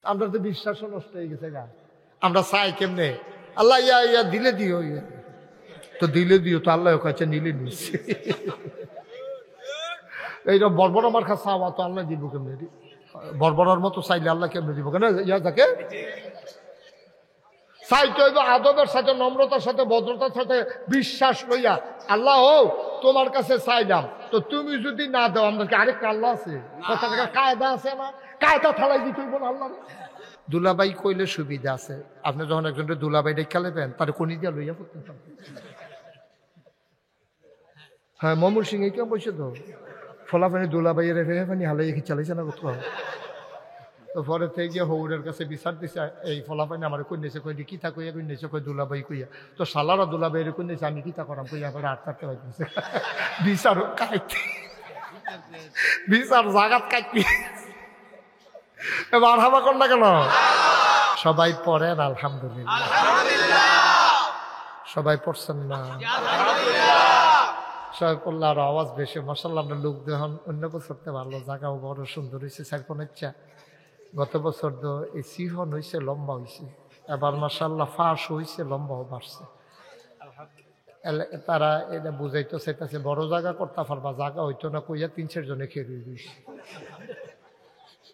আমরা তো বিশ্বাসও নষ্ট হয়ে গেছে গা। আমরা চাই কেমনে আল্লাহ ইয়া ইয়া দিলে দিও, ইয়া তো দিলে দিও তো আল্লাহ কাছে নিলে নিচ্ছে। এইরকম বর্বর আমার কাছে চাওয়া তো আল্লাহ দিব কেমনে? বর্বরার মতো চাইলে আল্লাহ কেমনে দিব? কেন ইয়া যাকে চাইতে হইব আদবের সাথে, নম্রতার সাথে, ভদ্রতার সাথে, বিশ্বাস লইয়া আল্লাহ ও তোমার কাছে চাইলাম, তো তুমি যদি না দাও আমাদেরকে আরেকটা আল্লাহ আছে, কথা কায়দা আছে না, কায়দা থালাই দিতে হইব না আল্লাহ। দুলাবাই কইলে সুবিধা আছে, আপনি যখন একজনকে দুলাবাই ডেকে নেবেন তার কোনি দিয়া লইয়া পড়তেন। হ্যাঁ মমুর সিং এই কেউ বলছে তো ফলাফানি দুলাবাইয়ের রেফানি হালাই কি চালাইছে না কোথাও। তো পরে থেকে গিয়ে হৌরের কাছে বিচার দিছে, এই ফলাফানি আমার কই নেছে, কই কি তা কইয়া, কই নেছে, কই দুলাবাই কইয়া, তো সালারা দুলাবাইয়ের কই নেছে, আমি কি তা করাম কইয়া করে আট কাটতে পারতেছে বিচার কাটতে, বিচার জাগাত কাটবি। এবার হাবা কর না কেন? সবাই পড়েন আলহামদুলিল্লাহ, সবাই পড়ছেন না? সবাই পড়লে আরো আওয়াজ বেশি। মাশাআল্লাহ আমরা লোক দেখুন অন্য বছর তো ভালো, জায়গাও বড় সুন্দর হয়েছে। সাইফোন ইচ্ছা গত বছর তো এই সিহন হয়েছে, লম্বা হয়েছে, এবার মাশাআল্লাহ ফাঁস হয়েছে, লম্বাও বাড়ছে। তারা এটা বুঝাইতে চাইতেছে বড় জায়গা করতে পারবা, জায়গা হইতো না কইয়া 3-4 জনে খেয়ে দিয়েছে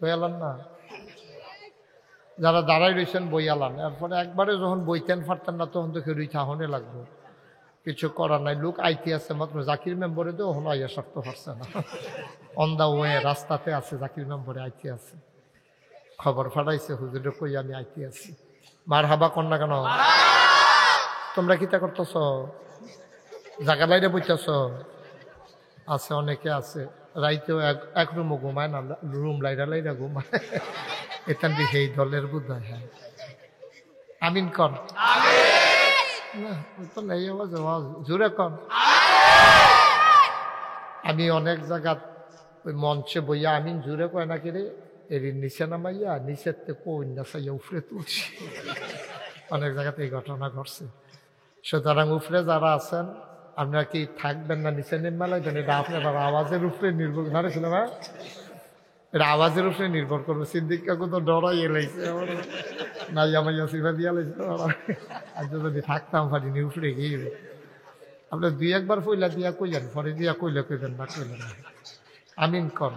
বইয়ালান না, যারা দাঁড়াই রয়েছেন বইয়ালান। এরপরে একবারে যখন বইতেন পারতেন না তখন তো খেয়ে থাহনে লাগবে, কিছু করার নাই। লোক আইতে আছে মাত্র জাকির মেম্বরে তো হলো আইয়া সরতে পারছে না, অন দা ওয়ে রাস্তাতে আছে, জাকির মেম্বরে আইতে আছে, খবর ফাটাইছে হুজুরে কই আমি আইতে আছি। মার হাবা কর না কেন? তোমরা কিতা করতেছ? জায়গা বাইরে বইতেছ? আছে অনেকে আছে রাইতেও এক রুমও ঘুমায় না, রুম লাইরা লাইরা ঘুমায়। এখান দিয়ে সেই দলের বুধ হয়। হ্যাঁ আমিন কর, তো নেই আওয়াজ, জোরে কর। আমি অনেক জায়গা ওই মঞ্চে বইয়া আমিন জোরে কয় না কিরে, এর নিচে নামাইয়া নিচের থেকে কন্যা চাইয়া উফরে তুলছি। অনেক জায়গাতে এই ঘটনা ঘটছে। সুতরাং উফরে যারা আছেন আপনারা কি থাকবেন না নিচে নেমে লাগবেন? এটা আপনার আওয়াজের উপরে নির্ভর করে ছিল না, এটা আওয়াজের উপরে নির্ভর করবে। সিদ্দিক কাকু তো ডরাই এলাইছে, নাই আমাইয়া সিফা দিয়া লাইছে। আর যদি থাকতাম পারিনি উপরে গিয়ে আপনার 2-1 বার কইলা দিয়া কইলেন, পরে দিয়া কইলে কইবেন না, কইলেন না। আমিন কর।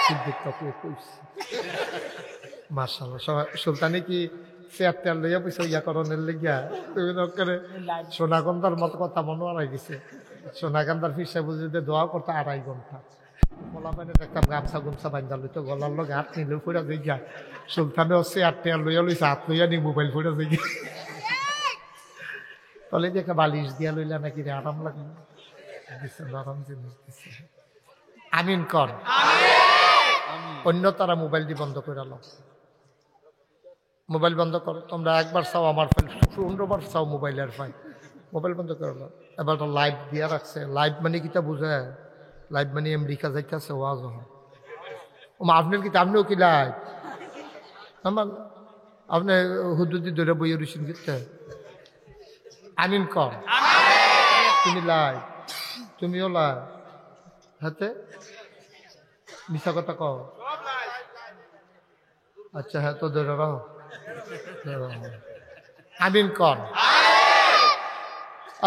সিদ্দিক কাকু কইছে মাশাআল্লাহ। সুলতানি কি চেয়ার লইয়া পয়সা ইয়া করণের লেগিয়া তুমি করে সোনাগন্ধার মতো কথা মনে আড়াই গেছে। সোনাগন্ধার ফিসা বুঝে দোয়া করতে 2.5 ঘন্টা বলা পাইনে দেখতাম গামছা গুমছা বান্ধা লইতো, গলার লোক হাত নিলেও ফুরা যাই গিয়া। সুলতানে হচ্ছে চেয়ার লইয়া লইছে, হাত লইয়া নি মোবাইল ফুরা যাই গিয়া। তলে দেখে বালিশ দিয়া লইলা নাকি রে, আরাম লাগে দিচ্ছে, নরম জিনিস দিচ্ছে। আমিন কর। অন্য তারা মোবাইল দিয়ে বন্ধ করে আলো, মোবাইল বন্ধ করো। তোমরা একবার চাও আমার ফাইল, 15 বার চাও মোবাইলের ফাইল, মোবাইল বন্ধ করে দাও। এবার তো লাইভ দিয়া রাখছে। লাইভ মানে কিতা বুঝে? লাইভ মানে আমেরিকা যাইতেছে ওয়াজ হয়। আপনার কি আপনিও কি লাইভ? আমার আপনি হুদুদি ধরে বইয়ে রয়েছেন কিতে। আমিন কর। তুমি লাইভ, তুমিও লাইভ, হাতে মিশা কথা কও। আচ্ছা হ্যাঁ তো ধরে রাখো। আমিন কর।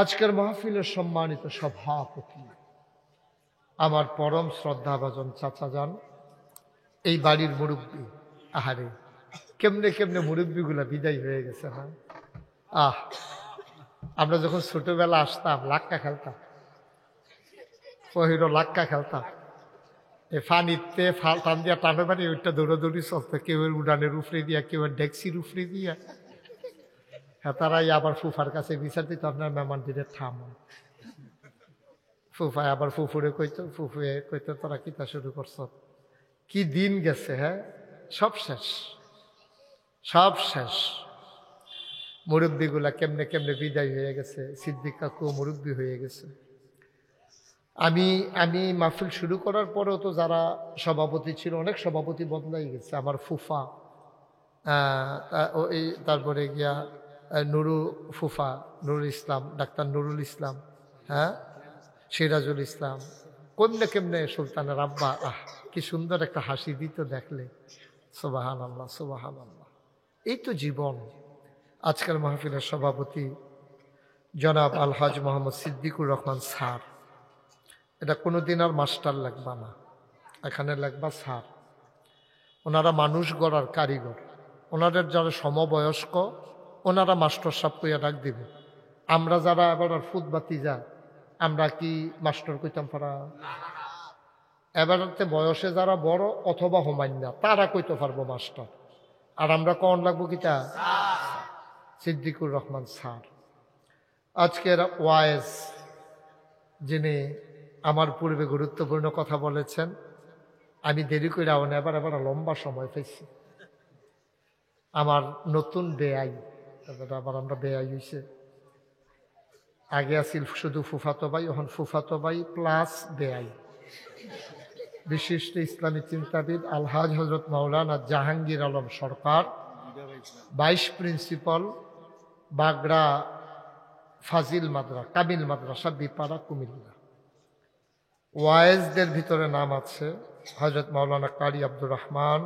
আজকের মাহফিলের সম্মানিত সভাপতি আমার পরম শ্রদ্ধাভাজন চাচা যান, এই বাড়ির মুরব্বী। আহারে কেমনে কেমনে মুরব্বীগুলা বিদায় হয়ে গেছে না। আমরা যখন ছোটবেলা আসতাম লাক্কা খেলতাম, পহিরো লাক্কা খেলতাম, এ ফানিতে টান দিয়া টানে পানি ওইটা দৌড়াদৌড়ি চলতো, কেউ উড়ানের উপরে দিয়া, কেউ ডেক্সির উপরে দিয়া। হ্যাঁ তারাই আবার ফুফার কাছে বিচার দিত, আপনার মেহমান দিলে থামো। ফুফায় আবার ফুফুরে কইতো, ফুফুয়ে কইতো তোরা কিতা শুরু করছ। কি দিন গেছে। হ্যাঁ সব শেষ, সব শেষ। মুরব্বীগুলা কেমনে কেমনে বিদায় হয়ে গেছে। সিদ্দিক কাকু মুরব্বী হয়ে গেছে। আমি মাহফিল শুরু করার পরেও তো যারা সভাপতি ছিল, অনেক সভাপতি বদলাই গেছে। আমার ফুফা, তারপরে গিয়া নুরু ফুফা, নুরুল ইসলাম, ডাক্তার নুরুল ইসলাম, হ্যাঁ সিরাজুল ইসলাম, কেমনে কেমনে সুলতানের আব্বা। কি সুন্দর একটা হাসি দিত দেখলে। সুবহানাল্লাহ, সুবহানাল্লাহ। এই তো জীবন। আজকের মাহফিলের সভাপতি জনাব আলহাজ মোহাম্মদ সিদ্দিকুর রহমান স্যার, এটা কোনোদিন আর মাস্টার লাগবা না, এখানে লাগবা স্যার। ওনারা মানুষ গড়ার কারিগর। ওনাদের যারা সমবয়স্ক ওনারা মাস্টার সাহেব কইয়া ডাক দিবে। আমরা যারা এবার ফুটবাতি যা, আমরা কি মাস্টার কইতাম পারা? এবারতে বয়সে যারা বড় অথবা হোমান্যা তারা কইতে পারবো মাস্টার, আর আমরা কন লাগবো কিতা? সিদ্দিকুর রহমান স্যার। আজকের ওয়াইজ যিনি আমার পূর্বে গুরুত্বপূর্ণ কথা বলেছেন, আমি দেরি করে এবার লম্বা সময় পেয়েছি। আমার নতুন বেআই, আবার আমরা বেআই হয়েছে। আগে আছিল শুধু ফুফাতো ভাই, এখন ফুফাতো ভাই প্লাস বেআই। বিশিষ্ট ইসলামী চিন্তাবিদ আলহাজ হজরত মাওলানা জাহাঙ্গীর আলম সরকার, ভাইস প্রিন্সিপাল বাগড়া ফাজিল মাদ্রাসা কামিল মাদ্রাসা বিপাড়া কুমিল্লা। ওয়াইজদের ভিতরে নাম আছে হজরত মাওলানা কারি আব্দুর রহমান,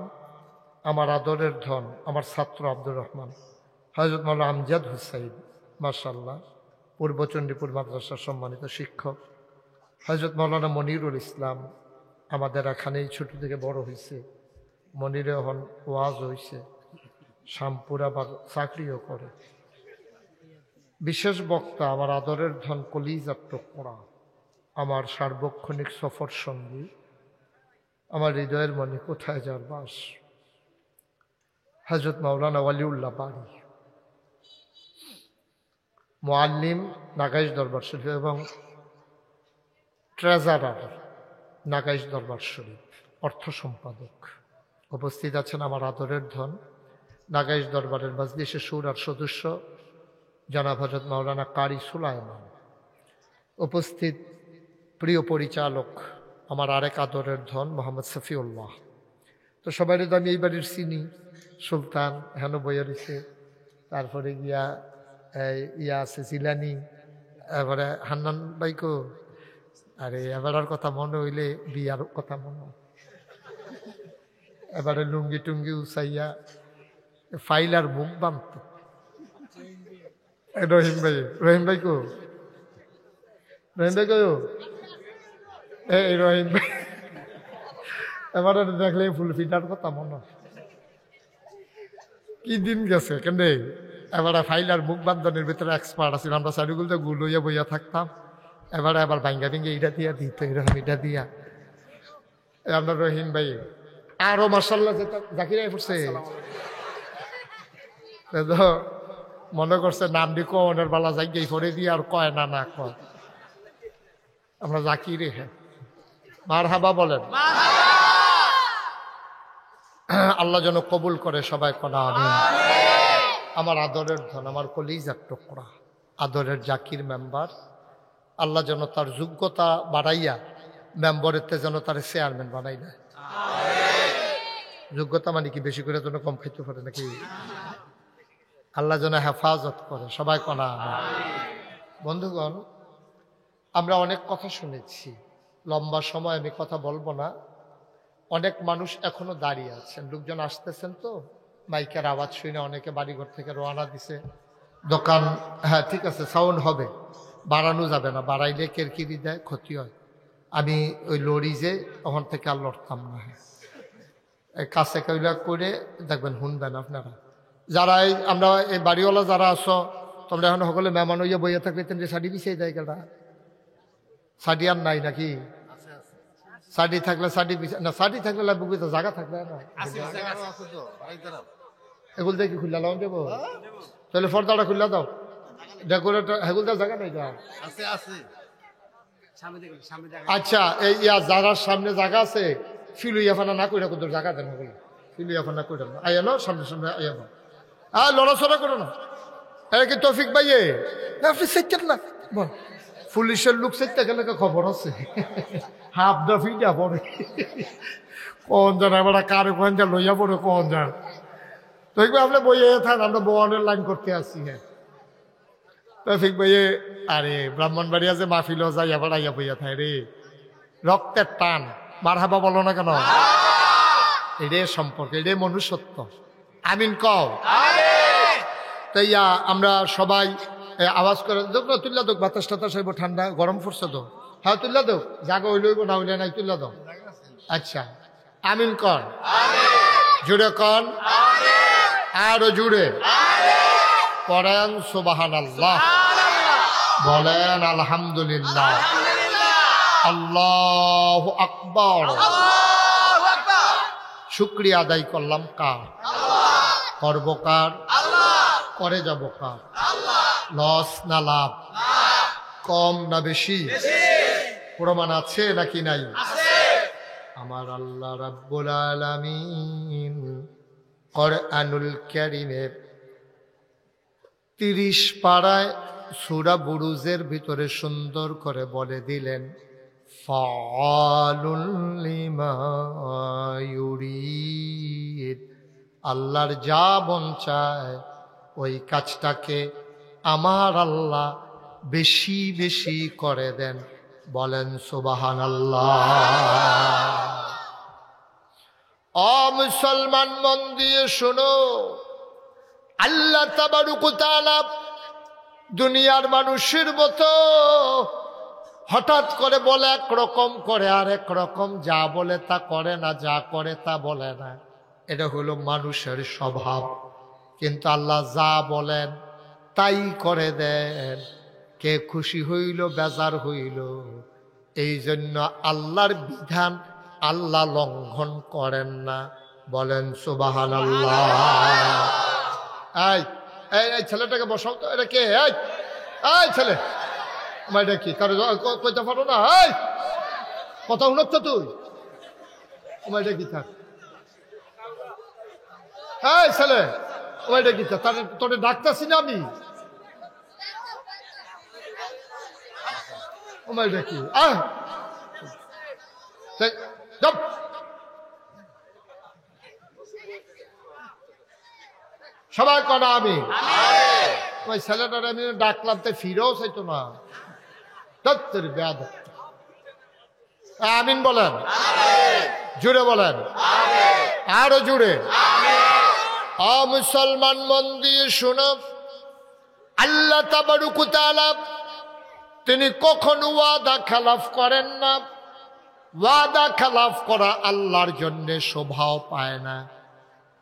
আমার আদরের ধন, আমার ছাত্র আব্দুর রহমান, হজরত মাওলানা আমজাদ হুসাইন মাশাআল্লাহ পূর্ব চণ্ডীপুর মাদ্রাসার সম্মানিত শিক্ষক, হজরত মাওলানা মনিরুল ইসলাম আমাদের এখানেই ছোট থেকে বড় হয়েছে, মনিরে এখন ওয়াজ হয়েছে, শামপুর আবার চাকরিও করে। বিশেষ বক্তা আমার আদরের ধন কলিজার টুকরা, আমার সার্বক্ষণিক সফর সঙ্গী, আমার হৃদয়ের মনে কোথায় যার বাস, হজরত মাওলানা ওয়ালিউল্লাহ বাড়ি, মুআল্লিম নাগাইশ দরবার শরীফ এবং ট্রেজারার নাগাইশ দরবার শরীফ, অর্থ সম্পাদক। উপস্থিত আছেন আমার আদরের ধন নাগাইশ দরবারের মাজলিসে শুরার সদস্য জনাব হজরত মাওলানা কারি সুলাইমান। উপস্থিত প্রিয় পরিচালক আমার আরেক আদরের ধন মোহাম্মদ সফিউল্লাহ। তো সবাই তো আমি এই বাড়ির চিনি, সুলতান হেন বইয়ারিছে, তারপরে গিয়া ইয়া আছে জিলানি, এবারে হান্নান বাইকো। আরে এবারের কথা মনে হইলে বিয়ার কথা মনে, এবারে লুঙ্গি টুঙ্গি উচাইয়া ফাইলার মুখ বানত। রহিম ভাই, রহিম ভাই কো, রহিম ভাই কো, এই রহিম ভাই এবারে দেখলে ফুল ফিটার কথা মনে, কি দিন গেছে কেন। এবারে ফাইলার মুখ বান্ধনের ভিতরে এক্সপার্ট আছিল, আমরা চারিগুলো গুল হইয়া বইয়া থাকতাম। এবারে আবার ভাঙ্গা ভেঙ্গে এটা দিয়া দিত, এরকম এটা দিয়া। আপনার রহিম ভাই আরো মার্শাল্লাহ জাকির পড়ছে, মনে করছে নাম দি কনের বালা জায়গায় পরে দিয়ে আর কয় না না কয়, আমরা জাকিরে। হ্যাঁ মারহাবা বলেন। আল্লাহ যেন কবুল করে সবাই কনা আমিন। আমার আদরের ধন, আমার কলিজার টুকরা, আদরের জাকির মেম্বার, আল্লাহ যেন তার যোগ্যতা বাড়াইয়া মেম্বরেতে যেন তার চেয়ারম্যান বানাই দেয়। যোগ্যতা মানে কি বেশি করে যেন কম খাইতে পারে নাকি? আল্লাহ যেন হেফাজত করে সবাই কনা আমিন। বন্ধুগণ, আমরা অনেক কথা শুনেছি, লম্বা সময় আমি কথা বলবো না। অনেক মানুষ এখনো দাঁড়িয়ে আছেন, লোকজন আসতেছেন, তো মাইকের আওয়াজ শুনে অনেকে বাড়িঘর থেকে রওনা দিছে। দোকান, হ্যাঁ ঠিক আছে, সাউন্ড হবে, বাড়ানো যাবে না, বাড়াইলে কেরকিরি দেয়, ক্ষতি হয়। আমি ওই লরি যে ওখান থেকে আর লড়তাম না। কাছে কইলা করে দেখবেন, শুনবেন আপনারা যারা আমরা এই বাড়িওয়ালা যারা আছো, তোমরা এখন সকলে মেহমান হইয়া বইয়া থাকলে তেমনি শাড়ি বিছিয়ে দেয় গেলা। শাড়ি আর নাই নাকি? শাড়ি থাকলে শাড়ি না, শাড়ি থাকলে লাগবে তো, জায়গা থাকলে না। এগুলো দেখি খুললা লাও দেবো, তাহলে ফর্দাটা খুললা দাও, ডেকোরেটর হেগুলটা জায়গা নেই তো। আচ্ছা, এই যারা সামনে জায়গা আছে, ফিলুইয়াফানা না করে কোথাও জায়গা দেন, ফিলুইয়াফানা করে না, আইয়া না সামনে সামনে আইয়া না, আর লড়াচড়া করো না। এটা কি তৌফিক ভাইয়ে? আপনি সেটেন না, পুলিশের লোক সেটতে গেলে খবর আছে, হাফ দা ফিটা পড়ে, কোন জান এবার কারে কোন যা লইয়া পড়ে কোন যান। তো আপনি বইয়ে থান, আমরা বোয়ানের লাইন করতে আসছি। হ্যাঁ তৌফিক ভাইয়ে, আরে ব্রাহ্মণবাড়িয়া যে মাহফিল যাই আবার আইয়া বইয়া থাই রে, রক্তের টান। মারহাবা বলো না কেন? এটাই সম্পর্ক, এটাই মনুষ্যত্ব। আমিন কও। তাই আমরা সবাই আওয়াজ করে তুল্লা দোক, বাতাস টাতাস হইব, ঠান্ডা গরম পড়ছে তো। হ্যাঁ তুল্লা দোক, জাগো হইলইব না হইলে নাই, তুল্লা দাও। আচ্ছা আমিন কর, জুড়ে কন, আরো জুড়ে পড়েন সুবহানাল্লাহ, বলেন আলহামদুলিল্লাহ, আল্লাহু আকবার। শুকরিয়া আদায় করলাম কার? করব কার? করে যাব কার? লস না লাভ? কম না বেশি? প্রমাণ আছে নাকি নাই? আমার আল্লাহ রাব্বুল আলামিন কোরআনুল কারীমের 30 পারায় সূরা বুরুজের ভিতরে সুন্দর করে বলে দিলেন, ফাআলুল লিমা ইউরিদ। আল্লাহর যা মন চায় ওই কাজটাকে আমার আল্লাহ বেশি বেশি করে দেন। বলেন সুবহানাল্লাহ। ও মুসলমান, মন দিয়ে শোনো, আল্লাহ তাবারক ওয়া তাআলা দুনিয়ার মানুষের মতো হঠাৎ করে বলে একরকম করে আর একরকম, যা বলে তা করে না, যা করে তা বলে না। এটা হলো মানুষের স্বভাব। কিন্তু আল্লাহ যা বলেন তাই করে দেন। কে খুশি হইল, বেজার হইল, এই জন্য আল্লাহর বিধান আল্লাহ লঙ্ঘন করেন না। বলেন সুবহানাল্লাহ। এই ছেলেটাকে বসাও তো। এটা কে? এই ছেলে, আমার এটা কি? তার কইতে পারো না? এই কথা শুনছ তুই? আমার এটা কি? থাক। এই ছেলে, আমার এটা কি? তোরে ডাকতেছি না আমি? আমার এটা কি? সবাই কনা আমি ওই ছেলেটার আমি ডাকলাম, তো ফিরেও চাইতো না। আমিন বলেন, জুড়ে বলেন, আরো জুড়ে। আ মুসলমান, মন দিয়ে শুনো, আল্লাহ তাবারক ওয়া তাআলা তিনি কখনো ওয়াদা খেলাফ করেন না। ওয়াদা খেলাফ করা আল্লাহর জন্য শোভাও পায় না।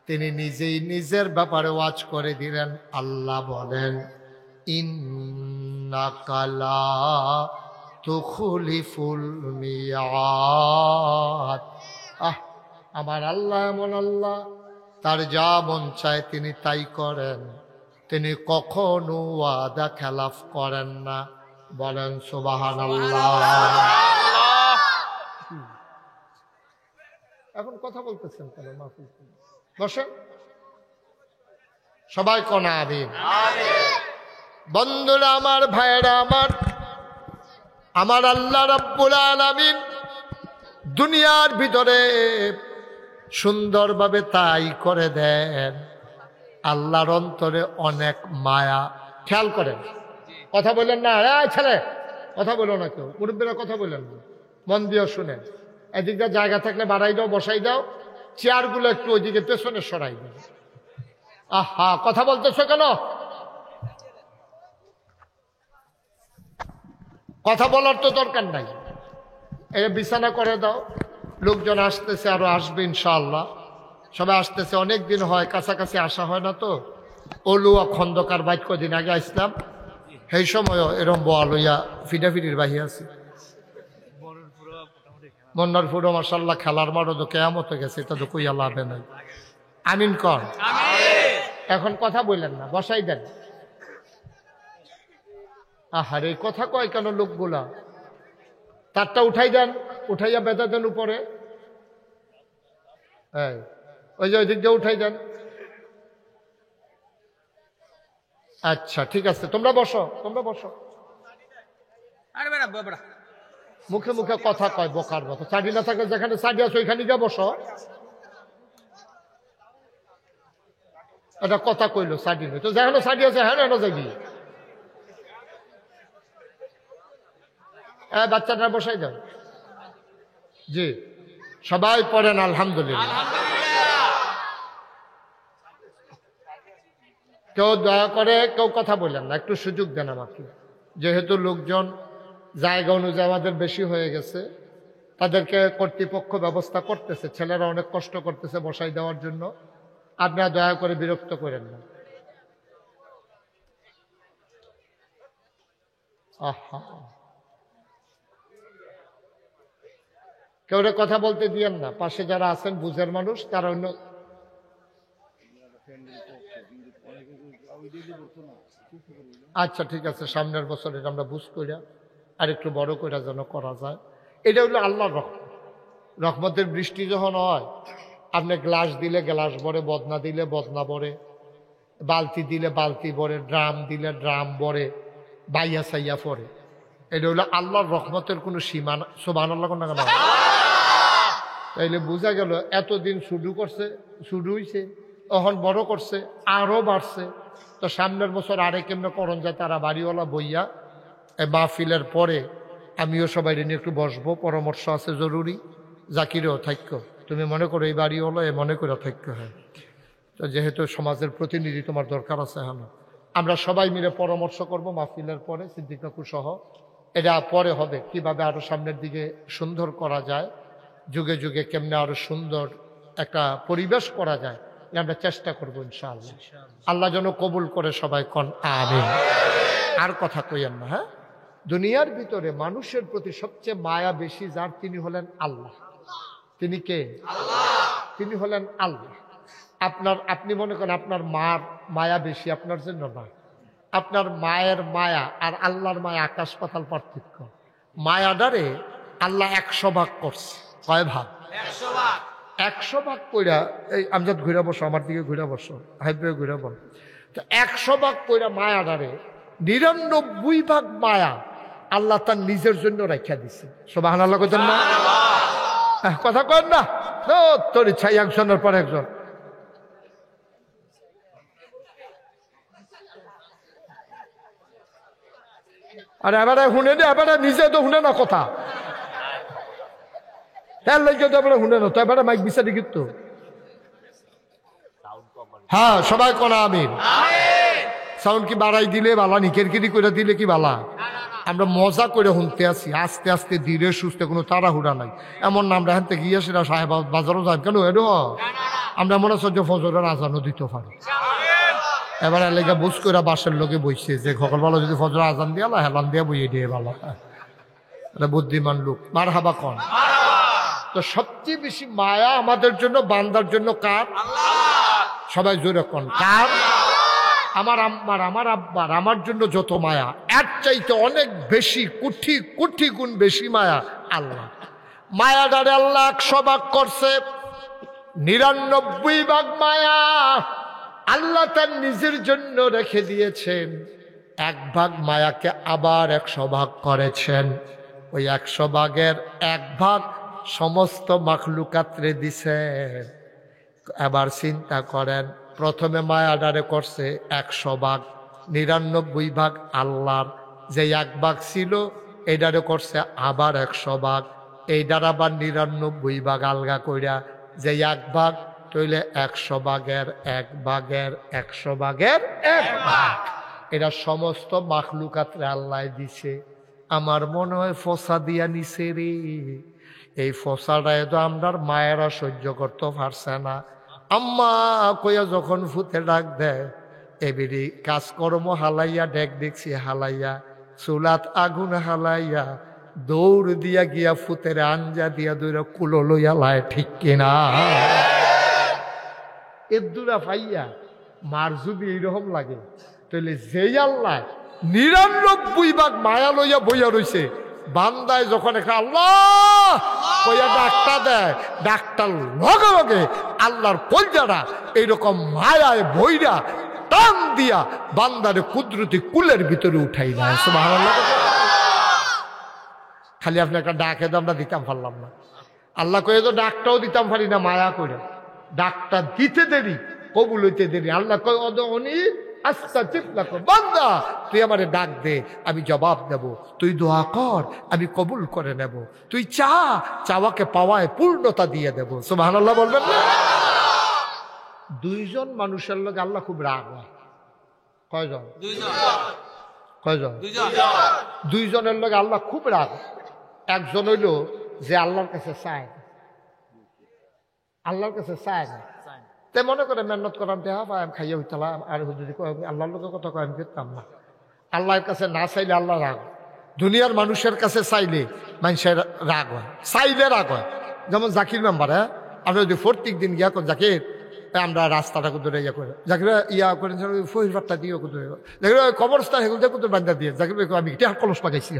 তিনি নিজেই নিজের ব্যাপারে ওয়াজ করে দিলেন। আল্লাহ বলেন, ইন্নাকা লা তুখলিফুল মিয়াদ। আমার আল্লাহ এমন আল্লাহ, তার যা মন চায় তিনি তাই করেন। তিনি কখনো ওয়াদা খেলাফ করেন না। বলেন সুবহানাল্লাহ। এখন কথা বলতেছেন কেন? মাহফিল বসেন, সবাই কোনা আমিন। বন্ধুরা আমার, ভাইয়েরা আমার, আমার আল্লাহ রাব্বুল আলামিন দুনিয়ার ভিতরে সুন্দরভাবে তাই করে দেন। আল্লাহর অন্তরে অনেক মায়া। খেয়াল করেন, কথা বললেন না? ছেলে কথা বলো না, কেউ মুরব্বীরা কথা বললেন না, মন দিয়ে শুনেন। এদিকটা জায়গা থাকলে বাড়াই দাও, বসাই দাও। চেয়ারগুলো একটু ওইদিকে পেছনে সরাই দাও। আহা, কথা বলতেছো কেন? কথা বলার তো দরকার নাই। এটা বিছানা করে দাও। লোকজন আসতেছে, আরো আসবে ইনশাআল্লাহ। সবাই আসতেছে, অনেক দিন হয় কাছাকাছি আসা হয় না তো। অলুয়া খন্দকার বাইক কদিন আগে আসলাম, সেই সময়ও এরম বোয়া লইয়া ফিডাফিডির বাহি আছে। মন্নার ফুরো মাশাআল্লাহ, খেলার মাঠও তো কেয়ামত হয়ে গেছে, এটা তো কইয়া লাভে নাই। আমিন কর। এখন কথা বললেন না, বসাই দেন। আহারে, কথা কয় কেন লোকগুলা? তারটা উঠাই দেন, উঠাইয়া বেঁধে দেন উপরে। ওই যে ওই দিক দিয়ে উঠাই দেন। আচ্ছা ঠিক আছে, তোমরা বসো, তোমরা বসো। মুখে মুখে কথা কয় বোকার মতো। চাডি না থাকলে যেখানে চাডি আছে ওইখানে গিয়ে বসো। এটা কথা কইলো চাডি নেই তো, যেখানে চাডি আছে হ্যাঁ না যাবি। বাচ্চাটা বসাই দাও। জি, সবাই পড়েন আলহামদুলিল্লাহ। কেউ দয়া করে কেউ কথা বলেন না, একটু সুযোগ দেন আমাকে। যেহেতু লোকজন জায়গা অনুযায়ী আমাদের বেশি হয়ে গেছে, তাদেরকে কর্তৃপক্ষ ব্যবস্থা করতেছে, ছেলেরা অনেক কষ্ট করতেছে বসাই দেওয়ার জন্য। আপনারা দয়া করে বিরক্ত করেন না। আহা, কেউ কথা বলতে দিয়েন না। পাশে যারা আছেন বুঝের মানুষ, তারা অন্য আচ্ছা ঠিক আছে, সামনের বছর এটা আমরা বুঝ করিয়া আর একটু বড় করে যেন করা যায়। এটা হলো আল্লাহর রহমত। রহমতের বৃষ্টি যখন হয়, আপনি গ্লাস দিলে গ্লাস ভরে, বদনা দিলে বদনা ভরে, বালতি দিলে বালতি ভরে, ড্রাম দিলে ড্রাম ভরে, বাইয়া সাইয়া পড়ে। এটা হলো আল্লাহর রহমতের কোনো সীমা না। সুবহানাল্লাহ না কেন? তাইলে বোঝা গেল এতদিন শুরু করছে, শুরু হয়েছে, তখন বড় করছে, আরো বাড়ছে। তো সামনের বছর আরে কেমনে করণ যায়, তারা বাড়িওয়ালা বইয়া মাহফিলের পরে আমিও সবাই নিয়ে একটু বসবো, পরামর্শ আছে জরুরি। জাকিরেও থাক্য, তুমি মনে করো এই বাড়িওয়ালা এ মনে করে থাক্য। হ্যাঁ, তো যেহেতু সমাজের প্রতিনিধি তোমার দরকার আছে, হ্যাঁ, আমরা সবাই মিলে পরামর্শ করব মাহফিলের পরে, সিদ্দিক কাকু সহ। এটা পরে হবে কিভাবে আরো সামনের দিকে সুন্দর করা যায়, যুগে যুগে কেমনে আরো সুন্দর একটা পরিবেশ করা যায়, আমরা চেষ্টা করবো ইনশাআল্লাহ। আল্লাহ যেন কবুল করে, সবাই কন আমিন। আর কথা কইয়েন না। হ্যাঁ, দুনিয়ার ভিতরে মানুষের প্রতি সবচেয়ে মায়া বেশি যার, তিনি হলেন আল্লাহ। তিনি কে? তিনি হলেন আল্লাহ। আপনি মনে করেন আপনার মার মায়া বেশি, আপনার জন্য না। আপনার মায়ের মায়া আর আল্লাহর মায়া আকাশ পাতাল পার্থক্য। মায়াডারে আল্লাহ 100 ভাগ করছে। কয় ভাগ? 100 ভাগ। 100 ভাগ কইরা, এই আমজাদ ঘুরে বসো, আমার দিকে ঘুরে বসো, হাইবে ঘুরে বল। তো 100 ভাগ কইরা মায়াডারে 99 ভাগ মায়া আল্লাহ তার নিজের জন্য রাখা দিছে। সুবহানাল্লাহ কইতেন না? কথা কন না, তোর ইচ্ছা একজনের পর একজন। আর এবারে শুনে নে, এবারে নিজে তো শুনে না কথা, হ্যাঁ লাগে তো এবারে শুনে না তো, এবারে মাইক বিচারি কিন্তু। হ্যাঁ, সবাই করা আমিন। সাউন্ড কি বাড়াই দিলে বালা, নিকেরকিরি করে দিলে কি বালা? আমরা মজা করে শুনতে আসি, আস্তে আস্তে ধীরে সুস্থে, কোনো তাড়াহুড়া নাই। এমন না আমরা হাতে গিয়ে সেটা সাহেব বাজারও যাই কেন, এর আমরা মনে হচ্ছে যে ফজরের আজানও দিতে পারি। এবার এলাকা বুঝ করে বাসের লোকে বইছে যে সকালবেলা যদি ফজর আজান দিয়ে হেলান দিয়ে বইয়ে দিয়ে ভালো, এটা বুদ্ধিমান লোক। মার হাবা কন। তো সবচেয়ে বেশি মায়া আমাদের জন্য, বান্দার জন্য কার? সবাই জোরে কন, কার? আমার আম্মার, আমার আব্বার, আমার জন্য যত মায়া, এর চাইতে অনেক বেশি, কোটি কোটি গুণ বেশি মায়া আল্লাহ। মায়াডারে আল্লাহ 100 ভাগ করছে। 99 ভাগ মায়া আল্লাহ তার নিজের জন্য রেখে দিয়েছেন। 1 ভাগ মায়াকে আবার 100 ভাগ করেছেন। ওই 100 ভাগের 1 ভাগ সমস্ত মাখলুকাতরে দিছেন। এবার চিন্তা করেন, প্রথমে মায়াডারে করছে 100 ভাগ, 99 ভাগ আল্লাহর। যে 1 ভাগ ছিল এইডারে করছে আবার 100 ভাগ, এইডার আবার 99 ভাগ আলগা কইরা, যে 1 ভাগ তৈলে 100 ভাগের 1 ভাগের 100 ভাগের 1 ভাগ। এটা সমস্ত মাখলুকাতরে আল্লাহ দিছে। আমার মনে হয় ফসা দিয়া নিছে রে। এই ফসাটায় তো আমরার মায়েরা সহ্য করতে পারছে না। আম্মা কইয়া যখন ফুতে ডাক দেয়, এবিরি কাজকর্ম হালাইয়া, ডেক দেখছি হালাইয়া, চুলাত আগুন হালাইয়া, দৌড় দিয়া গিয়া ফুতের আঞ্জা দিয়া দৌড়া কুলো লইয়া লায়, ঠিক কিনা? এদুরা ফাইয়া মার যদি এইরকম লাগে, তাহলে যেই আল্লাহ 99 ভাগ মায়া লইয়া বইয়া রইছে, বান্দায় যখন একটা আল্লাহ কইয়া ডাক্তার দেয়, ডাক্তার লগে লগে আল্লাহর কলজারা এইরকম মায়ায় বইরা টান দিয়া বান্দারে কুদরতি কুলের ভিতরে উঠাই না। সুবহানাল্লাহ। খালি আপনি একটা ডাকে তো আমরা দিতাম পারলাম না। আল্লাহ কয়ে তো ডাকটাও দিতাম পারি না, মায়া করে ডাকটা দিতে দেরি, কবুল হইতে দেরি। আল্লাহ কয় অনি আস্তা চিপলা কর, বান্দা তুই আমারে ডাক দে, আমি জবাব দেব। তুই দোয়া কর, আমি কবুল করে নেব। তুই চাওয়াকে পাওয়ায় পূর্ণতা দিয়ে দেব। সুবহানাল্লাহ বলবেন না? 2 জন মানুষের লোক আল্লাহ খুব রাগ হয়। কয়জন? কয়জন? দুইজনের লোক আল্লাহ খুব রাগ। একজন হইল যে আল্লাহর কাছে চায় না, আল্লাহর কাছে চায় না, তে মনে করে মেহনত করাম দেহা বা আমি খাইয়া হইতালাম, আর যদি আল্লাহর লোকের কথা কয় আমি করতাম না। আল্লাহর কাছে না চাইলে আল্লাহ রাগ। দুনিয়ার মানুষের কাছে চাইলে মানুষের রাগ হয়, চাইলে রাগ হয়। যেমন জাকির মেম্বার, হ্যাঁ, আপনি যদি প্রত্যেক দিন গিয়া করেন জাকির আমরা রাস্তাটা কুদরে ইয়া করে, জাকির ইয়া করেন ফহিরটা দিয়ে কুদরে, জাকির কবরস্থান সেগুলো দিয়ে কুদর বান্ধা দিয়ে, জাকির আমি এটা কলস পাকাইছি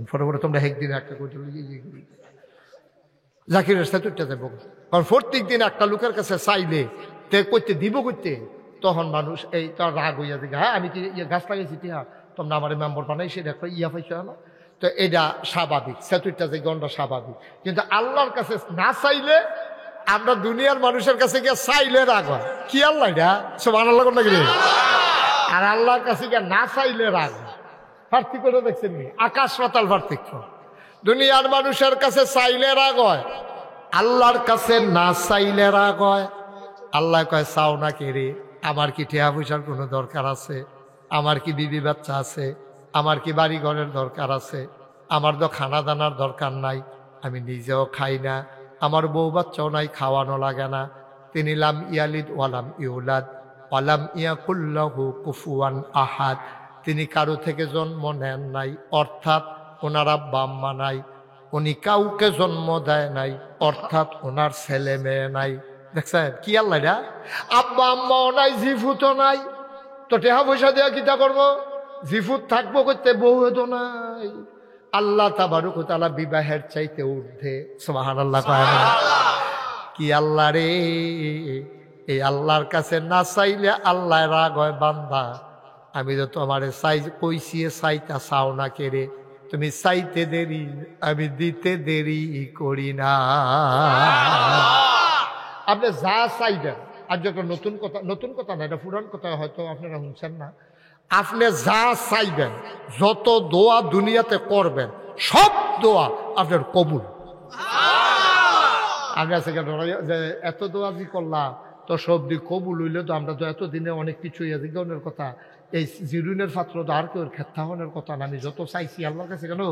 পরে পরে তোমরা একদিন একটা করে জাকিরের সাথে উঠতে যাবো। কারণ প্রত্যেক দিন একটা লোকের কাছে চাইলে তে করতে দিব করতে, তখন মানুষ এই তার রাগ হইয়া দেখে, হ্যাঁ আমি কি গাছ লাগাইছি টিহা তোমরা আমার মেম্বার বানাইছি দেখো ইয়া পাইছো না। তো এটা স্বাভাবিক, সেতুইটা যে গন্ডা স্বাভাবিক। কিন্তু আল্লাহর কাছে না চাইলে, আমরা দুনিয়ার মানুষের কাছে গিয়ে চাইলে রাগ হয়। কি আল্লাহ এটা সব আল্লাহ নাকি, আর আল্লাহর কাছে গিয়ে না চাইলে রাগ হয়। পার্থক্য দেখছেন নি? আকাশ পাতাল পার্থক্য। দুনিয়ার মানুষের কাছে চাইলে রাগ হয়, আল্লাহর কাছে না চাইলে রাগ হয়। আল্লাহ কয় চাও না কে রে, আমার কি টেহা পয়সার কোনো দরকার আছে? আমার কি বিবি বাচ্চা আছে? আমার কি বাড়ি ঘরের দরকার আছে? আমার তো খানা দানার দরকার নাই, আমি নিজেও খাই না, আমার বউ বাচ্চাও নাই, খাওয়ানো লাগে না। তিনি লাম ইয়ালিদ ওয়ালাম ইউলাদ ওয়ালাম ইয়াকুল্লাহু কুফুয়ান আহাদ, তিনি কারো থেকে জন্ম নেন নাই, অর্থাৎ ওনার আব্বা আম্মা নাই, উনি কাউকে জন্ম দেয় নাই, অর্থাৎ ওনার ছেলে মেয়ে নাই। দেখছেন কি আল্লাহ এটা? আব্বা আম্মাও নাই, জিফুতও নাই, তো টেহা পয়সা দেওয়া কিতা করবো? জিফুত থাকবো করতে, বউ তো নাই। আল্লাহ তাবারক ওয়া তাআলা বিবাহের চাইতে ঊর্ধ্বে। সুবহানাল্লাহ। কি আল্লাহ রে! এই আল্লাহর কাছে না চাইলে আল্লাহ রাগ হয়, বান্দা আমি তো তোমারে চাই কইছি চাইতা চাও না কে রে, তুমি চাইতে দেরি আমি দিতে দেরি করি না। আপনি যা চাইবেন, আর যেটা নতুন কথা না, এটা পুরান কথা, হয়তো আপনারা শুনছেন না। আপনি যা চাইবেন, যত দোয়া দুনিয়াতে করবেন, সব দোয়া আপনার কবুল। আমি আছে যে এত দোয়া যে করলাম তো সব দিক কবুল হইলে তো আমরা তো এতদিনে অনেক কিছু জীবনের কথা, এই জিরুনের পাত্র তো আর কেউ ক্ষেত্রাহনের কথা না। আমি যত চাইছি আল্লাহর কাছে কেন,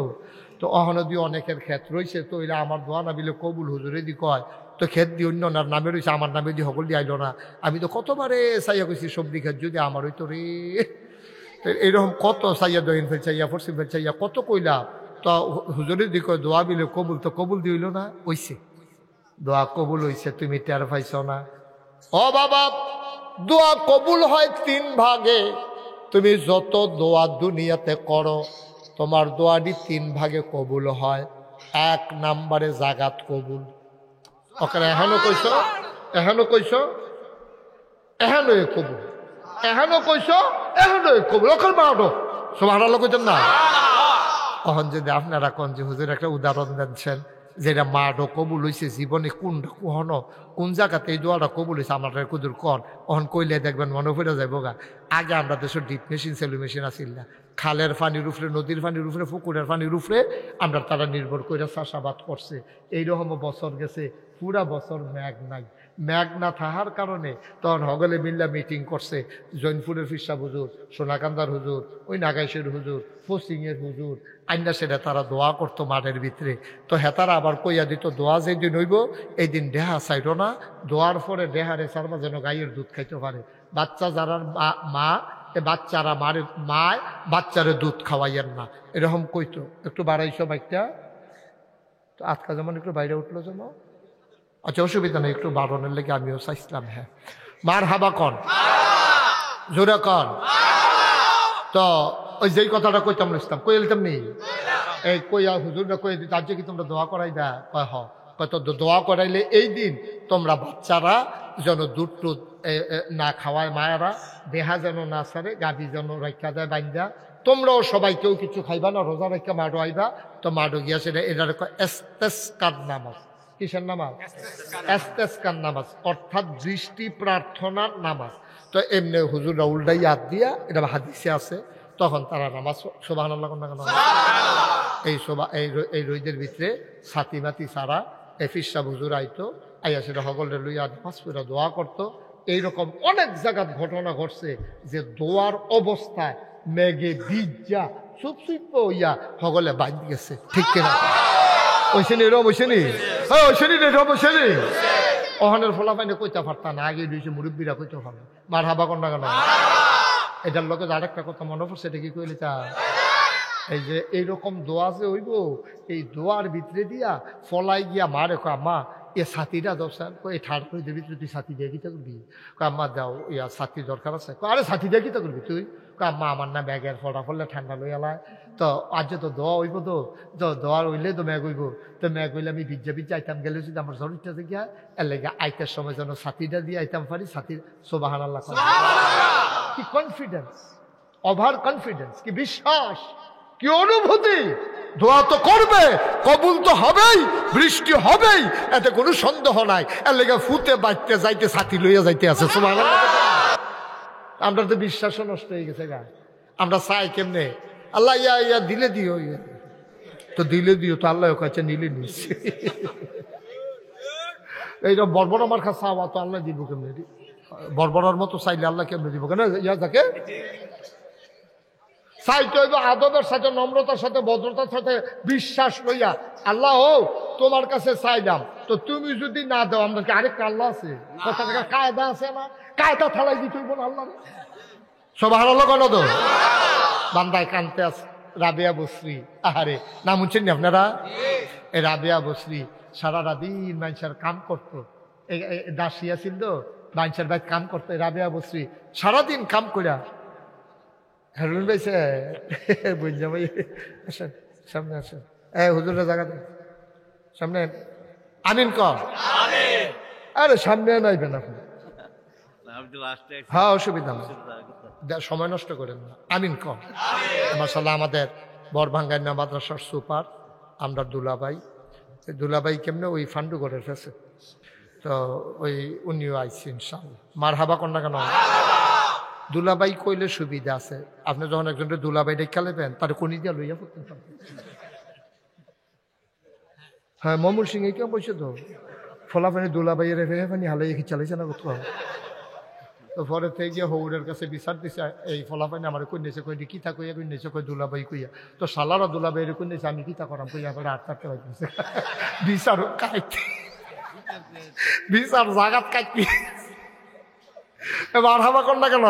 তো অহন দিয়ে অনেকের ক্ষেত রয়েছে, তো এরা আমার দোয়া না বিলে কবুল হুজুরে দি কয়, তো ক্ষেত দিয়ে অন্য নামে রয়েছে, আমার নামে দিয়ে সকল দিয়ে আইল না। আমি তো কতবারে চাইয়া কইছি সবজি ক্ষেত যদি আমার হইতো রে, এইরকম কত চাইয়া দইন ফেল চাইয়া ফরসিম ফেল চাইয়া কত কইলা, তো হুজুরের দিকে দোয়া বিলে কবুল, তো কবুল দিয়ে হইল না, হইছে দোয়া কবুল হইছে, তুমি টের পাইছ না? ও বাবা, দোয়া কবুল হয় 3 ভাগে। তুমি যত দোয়া দুনিয়াতে করো, তোমার দোয়াটি 3 ভাগে কবুল হয়। 1 নম্বরে জাগাত কবুল। ওখানে এখনো কইছ, এখনো কইছ, এখনো কবুল, এখনো কইছ, এখনো কবুল। ওখানে বাড়ো সুবহানাল্লাহ কইতেন না? তখন যদি আপনারা কোন যে হুজুর একটা উদাহরণ দিচ্ছেন, যেটা মাডো কবুল হয়েছে জীবনে, কোনটা কখনো কোন জায়গাতে এই দোয়াটা কবুল হয়েছে আমার কুদুর কন, অহন কইলে দেখবেন মনে পড়ে যাইব গা। আগে আমরা দেশের ডিপ মেশিন সেলু মেশিন আসিল না, খালের পানির উপরে, নদীর পানির উপরে, পুকুরের পানির উপরে আমরা তারা নির্ভর করে চাষাবাদ করছে। এইরকম বছর গেছে, পুরা বছর মেঘ নাই। মেঘ না থাকার কারণে তখন হগলে মিল্লা মিটিং করছে, জৈনপুরের ফিরসা হুজুর, সোনাকান্দার হুজুর, ওই নাগাইশের হুজুর, ফসিংয়ের হুজুর, আইনা সেটা তারা দোয়া করতো মাঠের ভিতরে। তো হেতারা আবার কইয়া দিত, দোয়া যেদিন হইব এই দিন দেহা চাইল না, দোয়ার পরে দেহারে সারবা যেন গাইয়ের দুধ খাইতে পারে। বাচ্চা যারা মা, বাচ্চারা মায় বাচ্চারে দুধ খাওয়াইয়েন না, এরকম কইতো। একটু বাড়াইছো বাইকটা, তো আজকা যেমন একটু বাইরে উঠলো যেন, আচ্ছা অসুবিধা নেই, একটু বাড়ানোর লেগে আমিও চাইছিলাম। হ্যাঁ, মার হাবা কন, জোরে কন। তো ওই যেই কথাটা কইতাম ইসলাম কই লিতাম নি, এই কইয়া হুজুর না কই দিত, আজ কি তোমরা দোয়া করাই দা? কয় হ, কত দোয়া করাইলে এই দিন তোমরা বাচ্চারা যেন দুধ টুধ না খাওয়ায়, মায়েরা দেহা যেন না সারে, গাভী যেন রক্ষা দেয় বাইন্দা, তোমরাও সবাই কেউ কিছু খাইবা না, রোজা রেখা মাডো আইবা। তো মাডো গিয়া সেটা এটার ইস্তেসকার নামাজ। কিসের নামাজ? ইস্তেসকার নামাজ, অর্থাৎ দৃষ্টি প্রার্থনার নামাজ। তো এমনি হুজুররা উল্টাই হাত দিয়া, এটা হাদিসে আছে, তখন তারা নামাজ সুবহানাল্লাহ এই রোদের ভিতরে ছাতি মাতি সারা এফিসা হুজুর আইতো, আইয়া সেটা সকলের লইয়া নামাজ পুরা দোয়া করতো। এইরকম অনেক জায়গার ঘটনা ঘটছে যে দোয়ার অবস্থায় মেঘে ভিজা চুপ চুপ হইয়া সকলে বাঁধ গেছে, ঠিক কিনা? ওইসেনি এরম ওইসেনি, হ্যাঁ ওইসেনি এরম ওইসেনি। ওখানের ফলা পাইনে কইতে পারতা না, আগে দিয়েছে মুরব্বীরা কইতে পারলো মার হাবা কন্যা কেন। এটার লোকে আরেকটা কথা মনে পড়ছে, এটা কি কইলে তা এই যে এইরকম দোয়া যে হইব, এই দোয়ার ভিতরে দিয়া ফলাই গিয়া মা রেখো আম্মা এ ছাতিটা দরকার, এই ঠাড় করে দিবি তুই ছাতি দিয়ে কিতা করবি? আম্মা দাও ইয়া ছাতি দরকার আছে, আরে ছাতি দিয়ে কিতা করবি তুই? আম্মা আমার না ব্যাগের ফলা ফললে ঠান্ডা লই এলায়, তো আজ তো দোয়া হইব, তো দোয়ার হইলে তো ম্যাগ হইব, তো ম্যাগ হইলে আমি ভিজা ভিজা আইতাম গেলে যদি আমার শরীরটা থেকে এর লেগে আইতার সময় যেন ছাতিটা দিয়ে আইতাম পারি, ছাতির সুবহানাল্লাহ। কি কনফিডেন্স, ওভার কনফিডেন্স, কি বিশ্বাস, কি অনুভূতি! দোয়া তো করবে, কবুল তো হবেই, বৃষ্টি হবেই, এতে কোনো সন্দেহ নাই। এর লেগে ফুতে বাঁচতে যাইতে ছাতি লইয়া যাইতে আছে। সুবহানাল্লাহ। আমরা তো বিশ্বাসও নষ্ট হয়ে গেছে গা। আমরা চাই কেমনে আল্লাহ ইয়া ইয়া দিলে দিও, ইয়া তো দিলে দিও, তো আল্লাহ কাছে নিলে নিচ্ছে। এইটা বর্বর আমার কাছে চাওয়া তো আল্লাহ দিব কেমনে? বর্বরার মতো চাইলে আল্লাহ কেমনে দিব? কেন ইয়া যাকে চাইতে হইব আদবের সাথে, নম্রতার সাথে, ভদ্রতার সাথে, বিশ্বাস লইয়া আল্লাহ ও তোমার কাছে চাইলাম, তো তুমি যদি না দাও আমাদেরকে আরেকটা আল্লাহ আছে, কথা থেকে কায়দা আছে না, কায়দা থালাই দিতে হইব না আল্লাহ। সুবহানাল্লাহ কেন তো বান্দায় কানতে আছে। রাবেয়া বসরি, আহারে নাম শুনছেন নি আপনারা? এই রাবেয়া বসরি সারা রাদিন মানুষের কাম করতো, দাসিয়া ছিল তো মানুষের বাইর কাম করতো। রাবেয়া বসরি সারাদিন কাম করিয়া হারুন ভাইছে বুঝা ভাই আসেন সামনে আসেন, হুজুরের জায়গা দেন সামনে, আমিন কর। আরে সামনে নাইবেন আপনি, হ্যাঁ অসুবিধা নেই, সময় নষ্ট করেন না, আমিন কর। মাশাআল্লাহ আমাদের বরভাঙ্গাইনা মাদ্রাসার সুপার আমরা দুলাভাই কেমনে ওই ফান্ডু করে ফেছে, তো ওই উনিও আইসি ইনশাআল্লাহ। মার হাবা কন্যা কেন? দুলাভাই কইলে সুবিধা আছে, আপনি যখন একজনকে দুলাভাই ডেকে লেবেন তার কোনি দিয়া লইয়া পড়তে পারবেন। হ্যাঁ মমুল সিং এই কেমন বলছে তো ফলাফানি দুলাভাইয়ের রেফানি হালাই চালাইছে না কোথাও, তো পরে থেকে গিয়ে হৌরের কাছে বিচার দিছে, এই ফলাফানি আমার কই নিয়েছে, কই কি তা কইয়া কই নিয়েছে, কই দুলাভাই কইয়া, তো সালারা দুলাভাইয়ের কই নিয়েছে, আমি কি তা করাম কইয়া করে আটটাতে বাজছে বিচার কাইতে, বিচার জাগাত কাইতে। এবার হাবা কর না কেন?